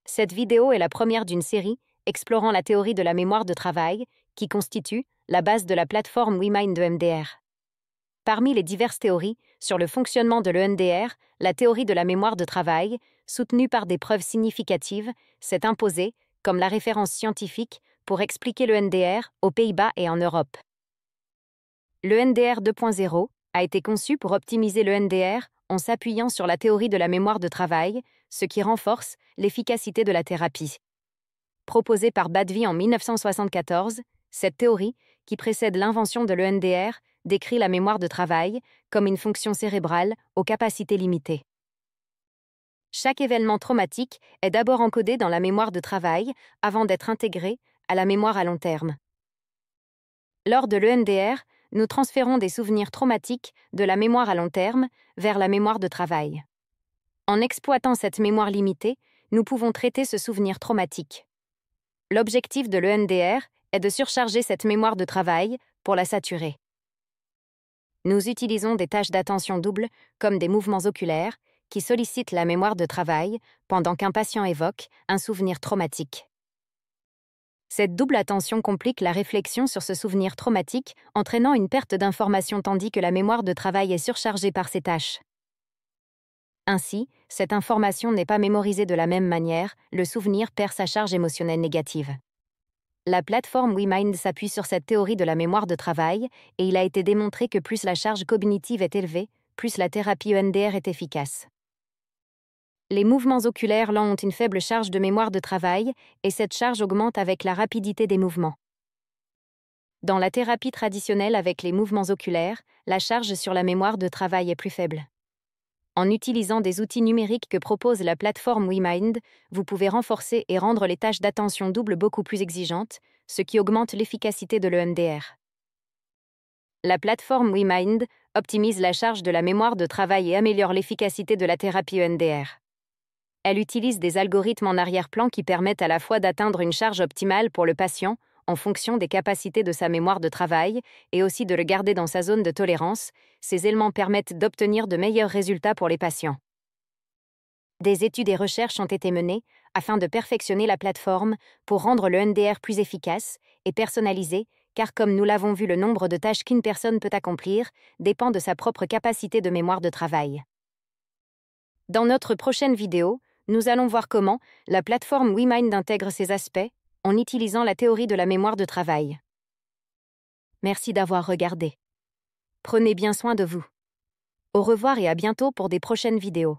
Cette vidéo est la première d'une série explorant la théorie de la mémoire de travail, qui constitue la base de la plateforme WeMind de MDR. Parmi les diverses théories sur le fonctionnement de l'EMDR, la théorie de la mémoire de travail, soutenue par des preuves significatives, s'est imposée comme la référence scientifique pour expliquer l'EMDR aux Pays-Bas et en Europe. L'EMDR 2.0 a été conçu pour optimiser l'EMDR en s'appuyant sur la théorie de la mémoire de travail, ce qui renforce l'efficacité de la thérapie. Proposée par Badvi en 1974, cette théorie, qui précède l'invention de l'EMDR, décrit la mémoire de travail comme une fonction cérébrale aux capacités limitées. Chaque événement traumatique est d'abord encodé dans la mémoire de travail avant d'être intégré à la mémoire à long terme. Lors de l'EMDR, nous transférons des souvenirs traumatiques de la mémoire à long terme vers la mémoire de travail. En exploitant cette mémoire limitée, nous pouvons traiter ce souvenir traumatique. L'objectif de l'EMDR est de surcharger cette mémoire de travail pour la saturer. Nous utilisons des tâches d'attention double, comme des mouvements oculaires, qui sollicitent la mémoire de travail pendant qu'un patient évoque un souvenir traumatique. Cette double attention complique la réflexion sur ce souvenir traumatique, entraînant une perte d'information tandis que la mémoire de travail est surchargée par ces tâches. Ainsi, cette information n'est pas mémorisée de la même manière, le souvenir perd sa charge émotionnelle négative. La plateforme WeMind s'appuie sur cette théorie de la mémoire de travail, et il a été démontré que plus la charge cognitive est élevée, plus la thérapie EMDR est efficace. Les mouvements oculaires lents ont une faible charge de mémoire de travail, et cette charge augmente avec la rapidité des mouvements. Dans la thérapie traditionnelle avec les mouvements oculaires, la charge sur la mémoire de travail est plus faible. En utilisant des outils numériques que propose la plateforme WeMind, vous pouvez renforcer et rendre les tâches d'attention double beaucoup plus exigeantes, ce qui augmente l'efficacité de l'EMDR. La plateforme WeMind optimise la charge de la mémoire de travail et améliore l'efficacité de la thérapie EMDR. Elle utilise des algorithmes en arrière-plan qui permettent à la fois d'atteindre une charge optimale pour le patient, en fonction des capacités de sa mémoire de travail, et aussi de le garder dans sa zone de tolérance. Ces éléments permettent d'obtenir de meilleurs résultats pour les patients. Des études et recherches ont été menées afin de perfectionner la plateforme pour rendre le EMDR plus efficace et personnalisé, car comme nous l'avons vu, le nombre de tâches qu'une personne peut accomplir dépend de sa propre capacité de mémoire de travail. Dans notre prochaine vidéo, nous allons voir comment la plateforme WeMind intègre ces aspects en utilisant la théorie de la mémoire de travail. Merci d'avoir regardé. Prenez bien soin de vous. Au revoir et à bientôt pour des prochaines vidéos.